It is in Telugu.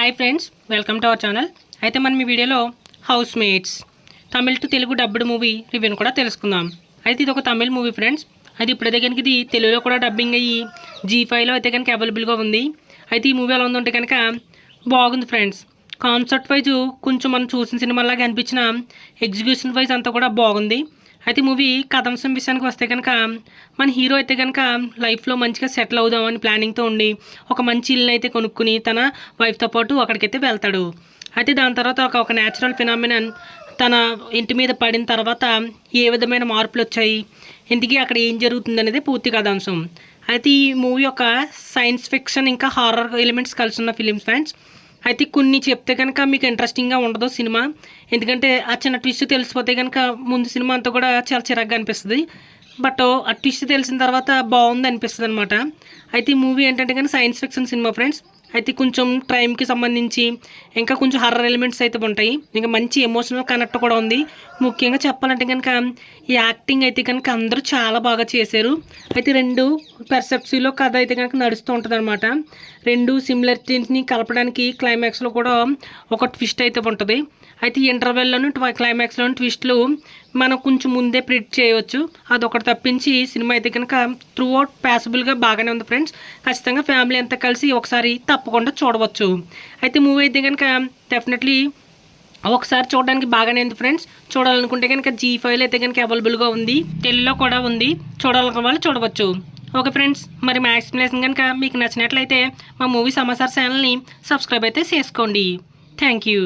Hi friends, welcome to our channel. అయితే మనం ఈ వీడియోలో house mates Tamil to Telugu dubbed movie రివ్యూను కూడా తెలుసుకుందాం. అయితే ఇది ఒక తమిళ్ మూవీ ఫ్రెండ్స్. అయితే ఇప్పుడైతే కనుక ఇది తెలుగులో కూడా డబ్బింగ్ అయ్యి G5లో అయితే కనుక అవైలబుల్గా ఉంది. అయితే ఈ మూవీ ఎలా ఉందంటే కనుక బాగుంది ఫ్రెండ్స్. కాన్సెప్ట్ వైజ్ కొంచెం మనం చూసిన సినిమాలాగా అనిపించిన ఎగ్జిక్యూషన్ వైజ్ అంతా కూడా బాగుంది. అయితే మూవీ కథాంశం విషయానికి వస్తే కనుక మన హీరో అయితే కనుక లైఫ్లో మంచిగా సెటిల్ అవుదామని ప్లానింగ్తో ఉండి ఒక మంచి ఇల్లు అయితే కొనుక్కుని తన వైఫ్తో పాటు అక్కడికైతే వెళ్తాడు. అయితే దాని తర్వాత ఒక న్యాచురల్ ఫినామినన్ తన ఇంటి మీద పడిన తర్వాత ఏ విధమైన మార్పులు వచ్చాయి, ఇంటికి అక్కడ ఏం జరుగుతుంది అనేది పూర్తి కథాంశం. అయితే ఈ మూవీ ఒక సైన్స్ ఫిక్షన్ ఇంకా హారర్ ఎలిమెంట్స్ కలిసి ఉన్న ఫిలిమ్స్ ఫ్రెండ్స్. అయితే కొన్ని చెప్తే కనుక మీకు ఇంట్రెస్టింగ్గా ఉండదు సినిమా, ఎందుకంటే ఆ చిన్న ట్విస్ట్ తెలిసిపోతే కనుక ముందు సినిమా అంతా కూడా చాలా చిరాగ్గా అనిపిస్తుంది. బట్ ఆ ట్విస్ట్ తెలిసిన తర్వాత బాగుంది అనిపిస్తుంది అనమాట. అయితే ఈ మూవీ ఏంటంటే కానీ సైన్స్ ఫిక్షన్ సినిమా ఫ్రెండ్స్. అయితే కొంచెం టైంకి సంబంధించి ఇంకా కొంచెం హర్రర్ ఎలిమెంట్స్ అయితే ఉంటాయి, ఇంకా మంచి ఎమోషనల్ కనెక్ట్ కూడా ఉంది. ముఖ్యంగా చెప్పాలంటే కనుక ఈ యాక్టింగ్ అయితే కనుక అందరూ చాలా బాగా చేశారు. అయితే రెండు పెర్సెప్టివ్లో కథ అయితే కనుక నడుస్తూ ఉంటుంది అనమాట. రెండు సిమిలారిటీస్ని కలపడానికి క్లైమాక్స్లో కూడా ఒక ట్విస్ట్ అయితే ఉంటుంది. అయితే ఇంటర్వెల్లోను క్లైమాక్స్లోని ట్విస్ట్లు మనం కొంచెం ముందే ప్రిడిక్ట్ చేయవచ్చు. అదొకటి తప్పించి సినిమా అయితే కనుక త్రూ అవుట్ ప్యాసిబుల్గా బాగానే ఉంది ఫ్రెండ్స్. ఖచ్చితంగా ఫ్యామిలీ అంతా కలిసి ఒకసారి తప్పకుండా చూడవచ్చు. అయితే మూవీ అయితే కనుక డెఫినెట్లీ ఒకసారి చూడడానికి బాగానే ఉంది ఫ్రెండ్స్. చూడాలనుకుంటే కనుక G5లో అయితే కనుక అవైలబుల్గా ఉంది, తెలుగులో కూడా ఉంది. చూడాలనుకున్న వాళ్ళు చూడవచ్చు. ఓకే ఫ్రెండ్స్, మరి మా ఎక్స్ప్లెనేషన్ కనుక మీకు నచ్చినట్లయితే మా మూవీ సమాచార ఛానల్ని సబ్స్క్రైబ్ అయితే చేసుకోండి. Thank you.